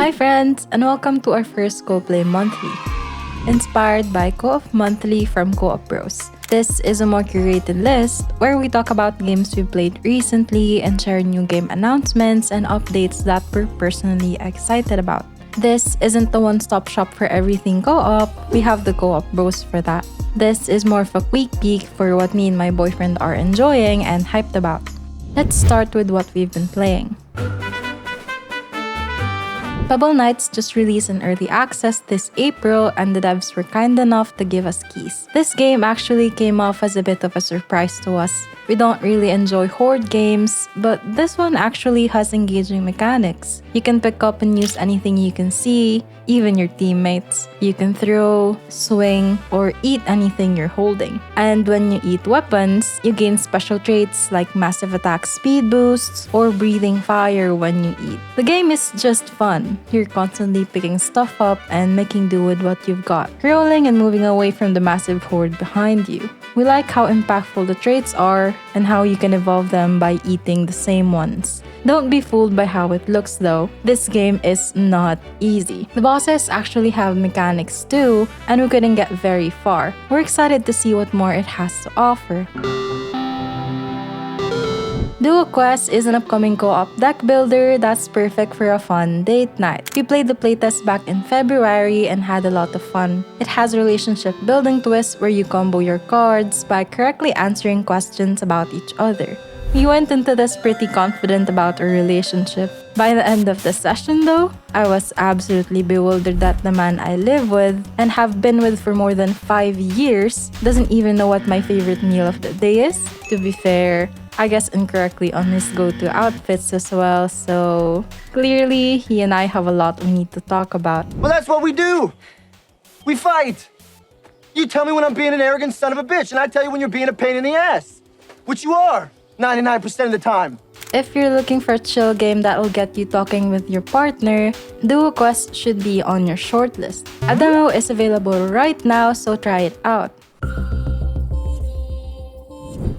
Hi friends, and welcome to our first Co-Play Monthly, inspired by Co-op Monthly from Co-op Bros. This is a more curated list where we talk about games we played recently and share new game announcements and updates that we're personally excited about. This isn't the one-stop shop for everything co-op, we have the Co-op Bros for that. This is more of a quick peek for what me and my boyfriend are enjoying and hyped about. Let's start with what we've been playing. Pebble Knights just released in early access this April and the devs were kind enough to give us keys. This game actually came off as a bit of a surprise to us. We don't really enjoy horde games, but this one actually has engaging mechanics. You can pick up and use anything you can see, even your teammates. You can throw, swing, or eat anything you're holding. And when you eat weapons, you gain special traits like massive attack speed boosts or breathing fire when you eat. The game is just fun. You're constantly picking stuff up and making do with what you've got, rolling and moving away from the massive horde behind you. We like how impactful the traits are and how you can evolve them by eating the same ones. Don't be fooled by how it looks though. This game is not easy. The bosses actually have mechanics too, and we couldn't get very far. We're excited to see what more it has to offer. Duo Quest is an upcoming co-op deck builder that's perfect for a fun date night. We played the playtest back in February and had a lot of fun. It has a relationship building twist where you combo your cards by correctly answering questions about each other. We went into this pretty confident about our relationship. By the end of the session though, I was absolutely bewildered that the man I live with and have been with for more than 5 years doesn't even know what my favorite meal of the day is. To be fair, I guess incorrectly on his go-to outfits as well, so clearly he and I have a lot we need to talk about. Well, that's what we do. We fight. You tell me when I'm being an arrogant son of a bitch, and I tell you when you're being a pain in the ass. Which you are, 99% of the time. If you're looking for a chill game that will get you talking with your partner, Duo Quest should be on your shortlist. A demo is available right now, so try it out.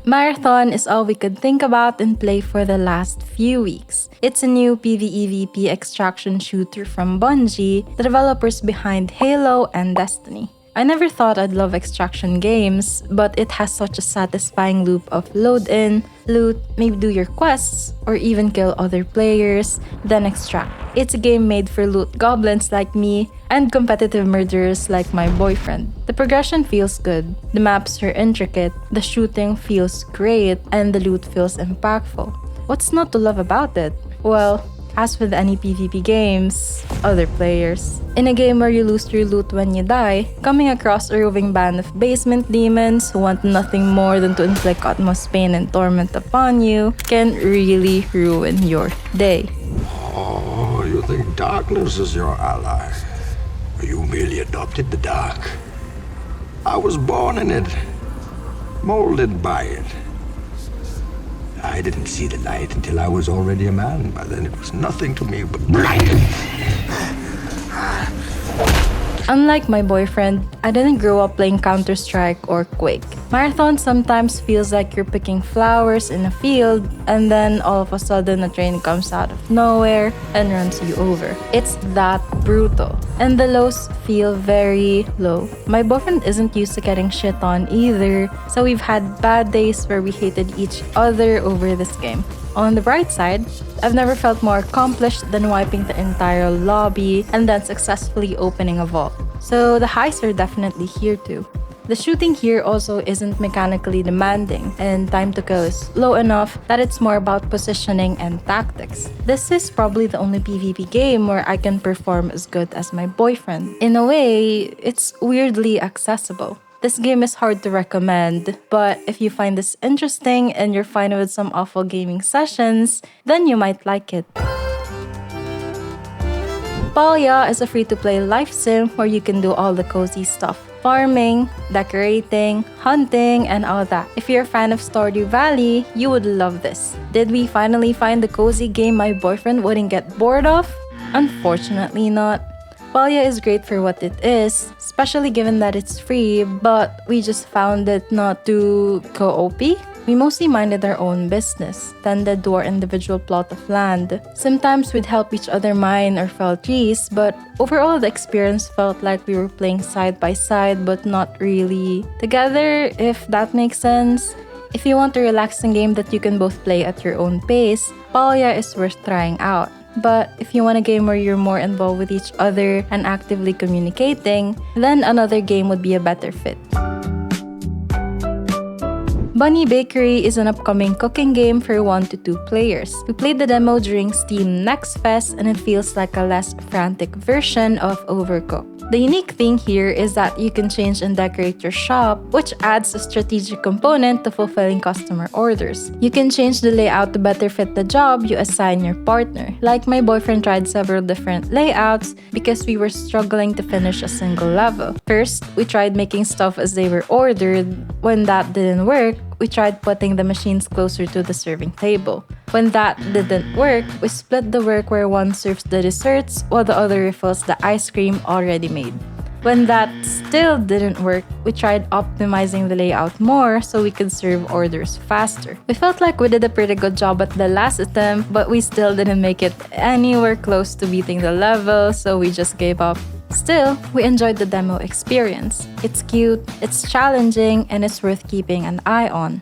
Marathon is all we could think about and play for the last few weeks. It's a new PvEVP extraction shooter from Bungie, the developers behind Halo and Destiny. I never thought I'd love extraction games, but it has such a satisfying loop of load in, loot, maybe do your quests, or even kill other players, then extract. It's a game made for loot goblins like me and competitive murderers like my boyfriend. The progression feels good, the maps are intricate, the shooting feels great, and the loot feels impactful. What's not to love about it? Well, as with any PvP games, other players. In a game where you lose your loot when you die, coming across a roving band of basement demons who want nothing more than to inflict utmost pain and torment upon you can really ruin your day. Oh, you think darkness is your ally? You merely adopted the dark. I was born in it, molded by it. I didn't see the light until I was already a man. By then it was nothing to me but blind. Unlike my boyfriend, I didn't grow up playing Counter-Strike or Quake. Marathon sometimes feels like you're picking flowers in a field and then all of a sudden a train comes out of nowhere and runs you over. It's that brutal. And the lows feel very low. My boyfriend isn't used to getting shit on either, so we've had bad days where we hated each other over this game. On the bright side, I've never felt more accomplished than wiping the entire lobby and then successfully opening a vault. So the highs are definitely here too. The shooting here also isn't mechanically demanding, and time to kill is low enough that it's more about positioning and tactics. This is probably the only PvP game where I can perform as good as my boyfriend. In a way, it's weirdly accessible. This game is hard to recommend, but if you find this interesting and you're fine with some awful gaming sessions, then you might like it. Palia is a free-to-play life sim where you can do all the cozy stuff. Farming, decorating, hunting, and all that. If you're a fan of Stardew Valley, you would love this. Did we finally find the cozy game my boyfriend wouldn't get bored of? Unfortunately not. Palia is great for what it is, especially given that it's free, but we just found it not too co-op-y. We mostly minded our own business, tended to our individual plot of land. Sometimes we'd help each other mine or fell trees, but overall the experience felt like we were playing side by side but not really together, if that makes sense. If you want a relaxing game that you can both play at your own pace, Palia is worth trying out. But if you want a game where you're more involved with each other and actively communicating, then another game would be a better fit. BunnyBakery is an upcoming cooking game for 1 to 2 players. We played the demo during Steam Next Fest and it feels like a less frantic version of Overcooked. The unique thing here is that you can change and decorate your shop, which adds a strategic component to fulfilling customer orders. You can change the layout to better fit the job you assign your partner. Like my boyfriend tried several different layouts because we were struggling to finish a single level. First, we tried making stuff as they were ordered. When that didn't work, we tried putting the machines closer to the serving table. When that didn't work, we split the work where one serves the desserts while the other refills the ice cream already made. When that still didn't work, we tried optimizing the layout more so we could serve orders faster. We felt like we did a pretty good job at the last attempt, but we still didn't make it anywhere close to beating the level, so we just gave up. Still, we enjoyed the demo experience. It's cute, it's challenging, and it's worth keeping an eye on.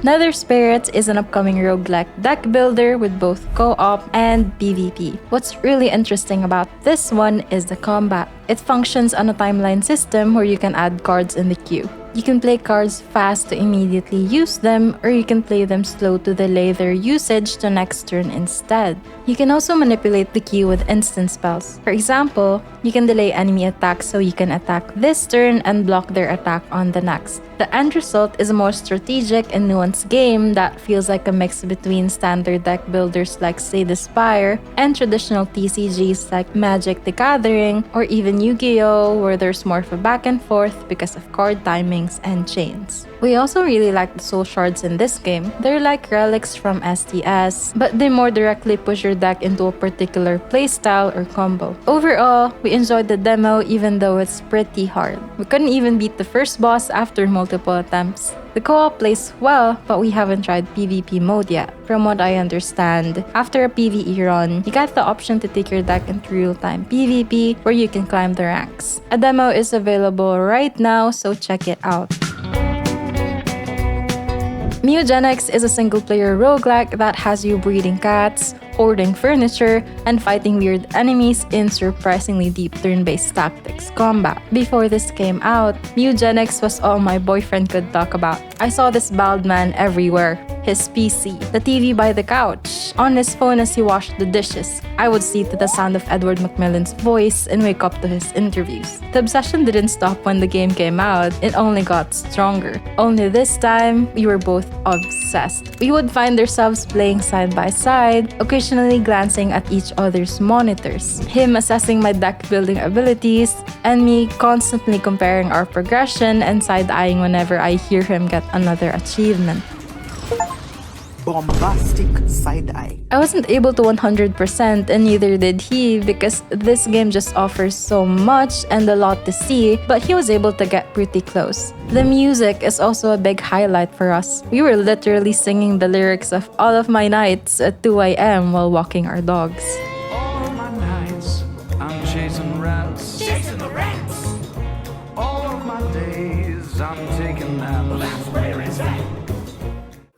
Nether Spirits is an upcoming roguelike deck builder with both co-op and PvP. What's really interesting about this one is the combat. It functions on a timeline system where you can add cards in the queue. You can play cards fast to immediately use them, or you can play them slow to delay their usage to next turn instead. You can also manipulate the queue with instant spells. For example, you can delay enemy attacks so you can attack this turn and block their attack on the next. The end result is a more strategic and nuanced game that feels like a mix between standard deck builders like Slay the Spire and traditional TCGs like Magic the Gathering or even Yu-Gi-Oh! Where there's more of a back and forth because of card timings and chains. We also really like the soul shards in this game. They're like relics from STS, but they more directly push your deck into a particular playstyle or combo. Overall, we enjoyed the demo even though it's pretty hard. We couldn't even beat the first boss after multiple attempts. The co-op plays well, but we haven't tried PvP mode yet. From what I understand, after a PvE run, you get the option to take your deck into real-time PvP where you can climb the ranks. A demo is available right now, so check it out. Mewgenics is a single-player roguelike that has you breeding cats, hoarding furniture, and fighting weird enemies in surprisingly deep turn-based tactics combat. Before this came out, Mewgenics was all my boyfriend could talk about. I saw this bald man everywhere. His PC, the TV by the couch, on his phone as he washed the dishes. I would sleep to the sound of Edward McMillan's voice and wake up to his interviews. The obsession didn't stop when the game came out, it only got stronger. Only this time, we were both obsessed. We would find ourselves playing side by side, occasionally glancing at each other's monitors. Him assessing my deck building abilities, and me constantly comparing our progression and side-eyeing whenever I hear him get another achievement. Bombastic side eye. I wasn't able to 100% and neither did he because this game just offers so much and a lot to see, but he was able to get pretty close. The music is also a big highlight for us. We were literally singing the lyrics of All of My Nights at 2 a.m. while walking our dogs. All of my nights, I'm chasing rats. Chasing the rats. All of my days, I'm taking naps. That's where it's at.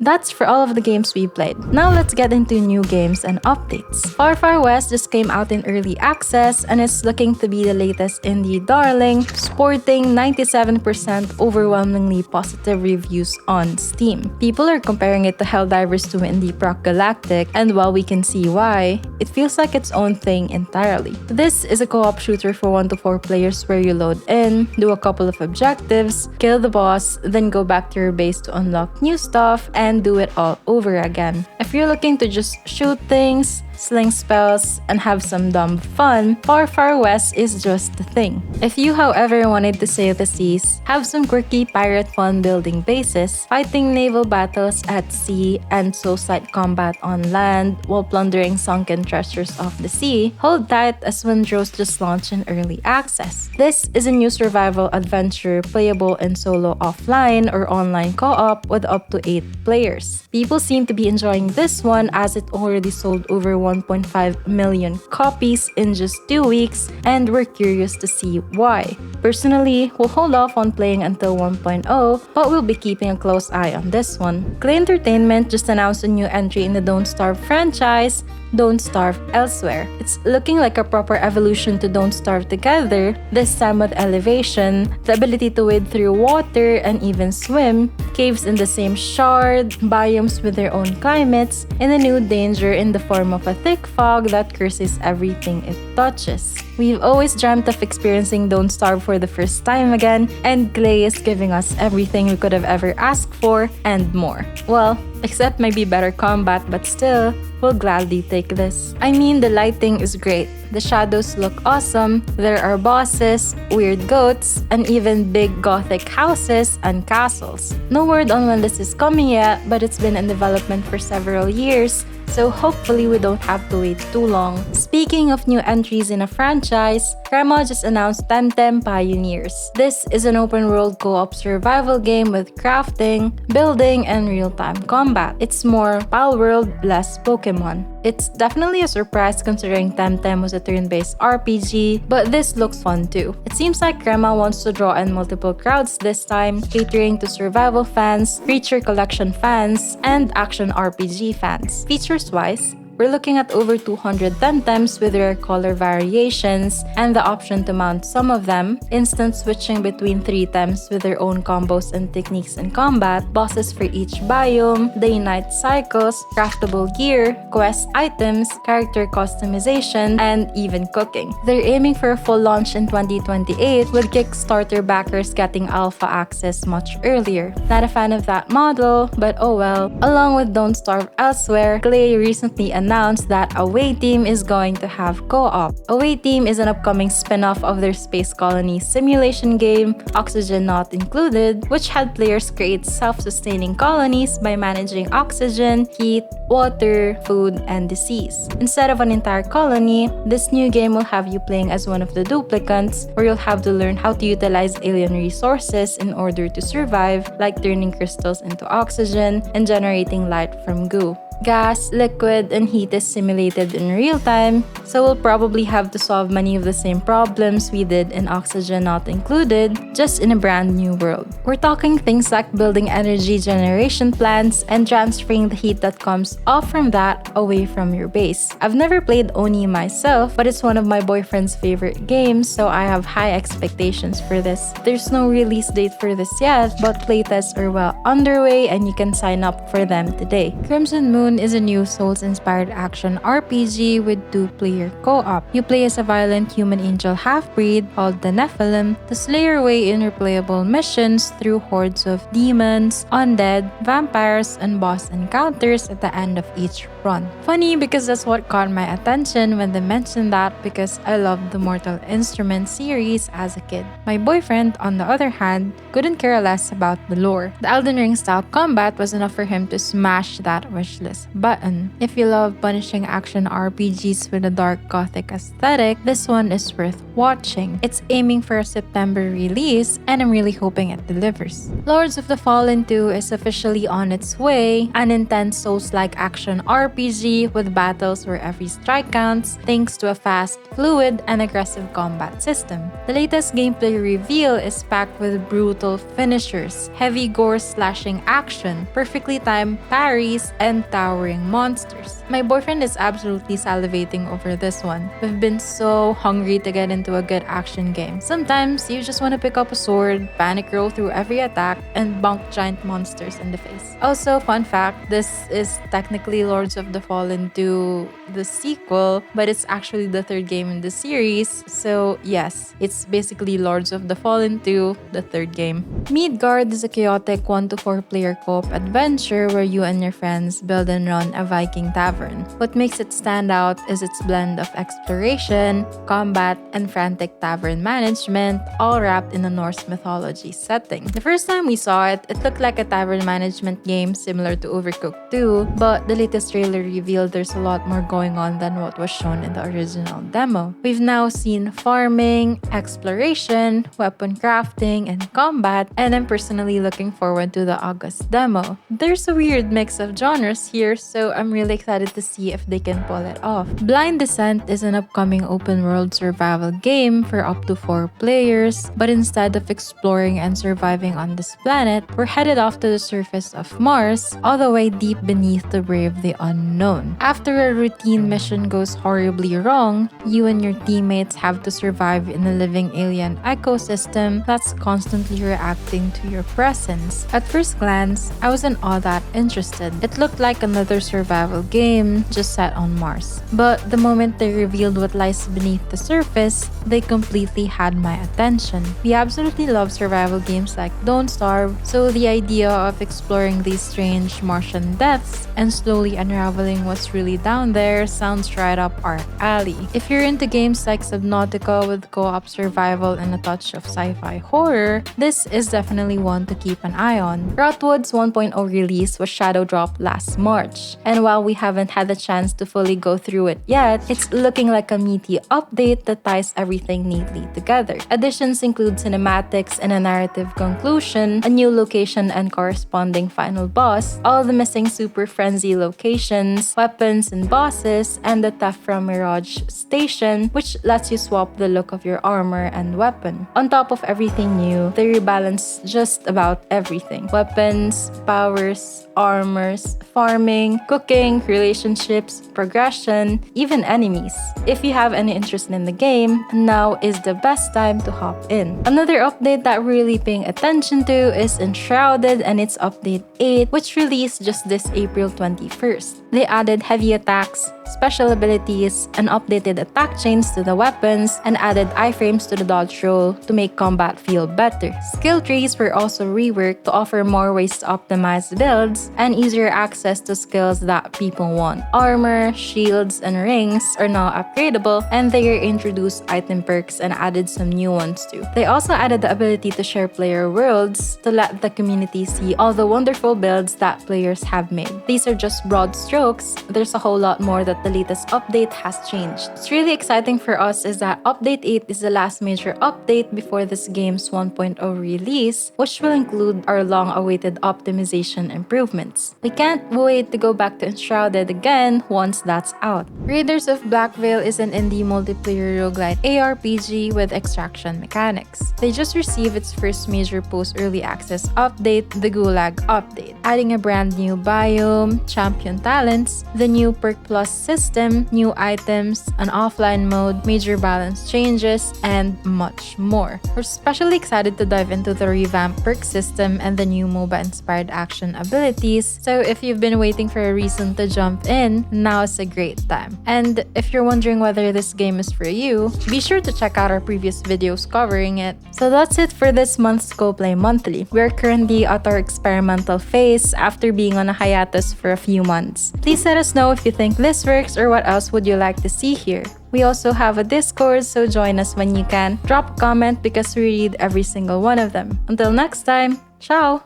That's for all of the games we played. Now let's get into new games and updates. Far Far West just came out in early access and it's looking to be the latest indie darling, sporting 97% overwhelmingly positive reviews on Steam. People are comparing it to Helldivers 2 and Deep Rock Galactic, and while we can see why, it feels like its own thing entirely. This is a co-op shooter for 1 to 4 players where you load in, do a couple of objectives, kill the boss, then go back to your base to unlock new stuff, and do it all over again. If you're looking to just shoot things, sling spells, and have some dumb fun, Far Far West is just the thing. If you, however, wanted to sail the seas, have some quirky pirate fun building bases, fighting naval battles at sea, and soulslike combat on land while plundering sunken treasures of the sea, hold tight as Windrose just launched in early access. This is a new survival adventure playable in solo offline or online co-op with up to 8 players. People seem to be enjoying this one as it already sold over 1.5 million copies in just 2 weeks, and we're curious to see why. Personally, we'll hold off on playing until 1.0, but we'll be keeping a close eye on this one. Clay Entertainment just announced a new entry in the Don't Starve franchise, Don't Starve Elsewhere. It's looking like a proper evolution to Don't Starve Together, this time with elevation, the ability to wade through water and even swim, caves in the same shard, biomes with their own climates, and a new danger in the form of a thick fog that curses everything it touches. We've always dreamt of experiencing Don't Starve for the first time again, and Clay is giving us everything we could have ever asked for and more. Well, except maybe better combat, but still, we'll gladly take this. I mean, the lighting is great. The shadows look awesome, there are bosses, weird goats, and even big gothic houses and castles. No word on when this is coming yet, but it's been in development for several years, so hopefully we don't have to wait too long. Speaking of new entries in a franchise, Crema just announced Temtem Pioneers. This is an open-world co-op survival game with crafting, building, and real-time combat. It's more Palworld, less Pokemon. It's definitely a surprise considering Temtem was a turn-based RPG, but this looks fun too. It seems like Crema wants to draw in multiple crowds this time, catering to survival fans, creature collection fans, and action RPG fans. Features-wise, we're looking at over 200 Temtems with rare color variations and the option to mount some of them, instant switching between 3 Tems with their own combos and techniques in combat, bosses for each biome, day-night cycles, craftable gear, quest items, character customization, and even cooking. They're aiming for a full launch in 2028 with Kickstarter backers getting alpha access much earlier. Not a fan of that model, but oh well. Along with Don't Starve Elsewhere, Clay recently announced that Away Team is going to have co-op. Away Team is an upcoming spin-off of their space colony simulation game, Oxygen Not Included, which had players create self-sustaining colonies by managing oxygen, heat, water, food, and disease. Instead of an entire colony, this new game will have you playing as one of the duplicants, where you'll have to learn how to utilize alien resources in order to survive, like turning crystals into oxygen and generating light from goo. Gas, liquid, and heat is simulated in real time, so we'll probably have to solve many of the same problems we did in Oxygen Not Included, just in a brand new world. We're talking things like building energy generation plants and transferring the heat that comes off from that away from your base. I've never played Oni myself, but it's one of my boyfriend's favorite games, so I have high expectations for this. There's no release date for this yet, but playtests are well underway and you can sign up for them today. Crimson Moon is a new Souls-inspired action RPG with 2-player co-op. You play as a violent human angel half-breed called the Nephilim to slay your way in replayable missions through hordes of demons, undead, vampires, and boss encounters at the end of each run. Funny because that's what caught my attention when they mentioned that, because I loved the Mortal Instruments series as a kid. My boyfriend, on the other hand, couldn't care less about the lore. The Elden Ring style combat was enough for him to smash that wishlist button. If you love punishing action RPGs with a dark gothic aesthetic, this one is worth watching. It's aiming for a September release, and I'm really hoping it delivers. Lords of the Fallen 2 is officially on its way, an intense Souls-like action RPG with battles where every strike counts, thanks to a fast, fluid, and aggressive combat system. The latest gameplay reveal is packed with brutal finishers, heavy gore slashing action, perfectly timed parries, and towering monsters. My boyfriend is absolutely salivating over this one. We've been so hungry to get into a good action game. Sometimes you just want to pick up a sword, panic roll through every attack, and bonk giant monsters in the face. Also, fun fact, this is technically Lords of of the Fallen 2 the sequel, but it's actually the third game in the series. So yes, it's basically Lords of the Fallen 2, the third game. Meadgard is a chaotic 1 to 4 player co-op adventure where you and your friends build and run a Viking tavern. What makes it stand out is its blend of exploration, combat, and frantic tavern management, all wrapped in a Norse mythology setting. The first time we saw it, it looked like a tavern management game similar to Overcooked 2, but the latest trailer revealed there's a lot more going on than what was shown in the original demo. We've now seen farming, exploration, weapon crafting, and combat, and I'm personally looking forward to the August demo. There's a weird mix of genres here, so I'm really excited to see if they can pull it off. Blind Descent is an upcoming open-world survival game for up to 4 players, but instead of exploring and surviving on this planet, we're headed off to the surface of Mars, all the way deep beneath to brave the unknown. After a routine mission goes horribly wrong, you and your teammates have to survive in a living alien ecosystem that's constantly reacting to your presence. At first glance, I wasn't all that interested. It looked like another survival game just set on Mars. But the moment they revealed what lies beneath the surface, they completely had my attention. We absolutely love survival games like Don't Starve, so the idea of exploring these strange Martian depths and slowly unraveling what's really down there sounds right up our alley. If you're into games like Subnautica with co-op survival and a touch of sci-fi horror, this is definitely one to keep an eye on. Rotwood's 1.0 release was shadow dropped last March, and while we haven't had the chance to fully go through it yet, it's looking like a meaty update that ties everything neatly together. Additions include cinematics and a narrative conclusion, a new location and corresponding final boss, all the missing super frenzy locations, weapons and bosses, and the theft from Mirage Station, which lets you swap the look of your armor and weapon. On top of everything new, they rebalance just about everything: weapons, powers, armors, farming, cooking, relationships, progression, even enemies. If you have any interest in the game, now is the best time to hop in. Another update that we're really paying attention to is Enshrouded and its update 8, which released just this April 21st. They added heavy attacks, special abilities, and updated attack chains to the weapons, and added iframes to the dodge roll to make combat feel better. Skill trees were also reworked to offer more ways to optimize builds and easier access to skills that people want. Armor, shields, and rings are now upgradable, and they introduced item perks and added some new ones too. They also added the ability to share player worlds to let the community see all the wonderful builds that players have made. These are just broad strokes. There's a whole lot more that the latest update has changed. What's really exciting for us is that Update 8 is the last major update before this game's 1.0 release, which will include our long-awaited optimization improvements. We can't wait to go back to Enshrouded again once that's out. Raiders of Blackveil is an indie multiplayer roguelite ARPG with extraction mechanics. They just received its first major post-early access update, the Gulag update, adding a brand new biome, champion talents, the new Perk Plus system, new items, an offline mode, major balance changes, and much more. We're especially excited to dive into the revamped perk system and the new MOBA-inspired action abilities, so if you've been waiting for a reason to jump in, now is a great time. And if you're wondering whether this game is for you, be sure to check out our previous videos covering it. So that's it for this month's Go Play Monthly. We're currently at our experimental phase after being on a hiatus for a few months. Please let us know if you think this works or what else would you like to see here. We also have a Discord, so join us when you can. Drop a comment because we read every single one of them. Until next time, ciao!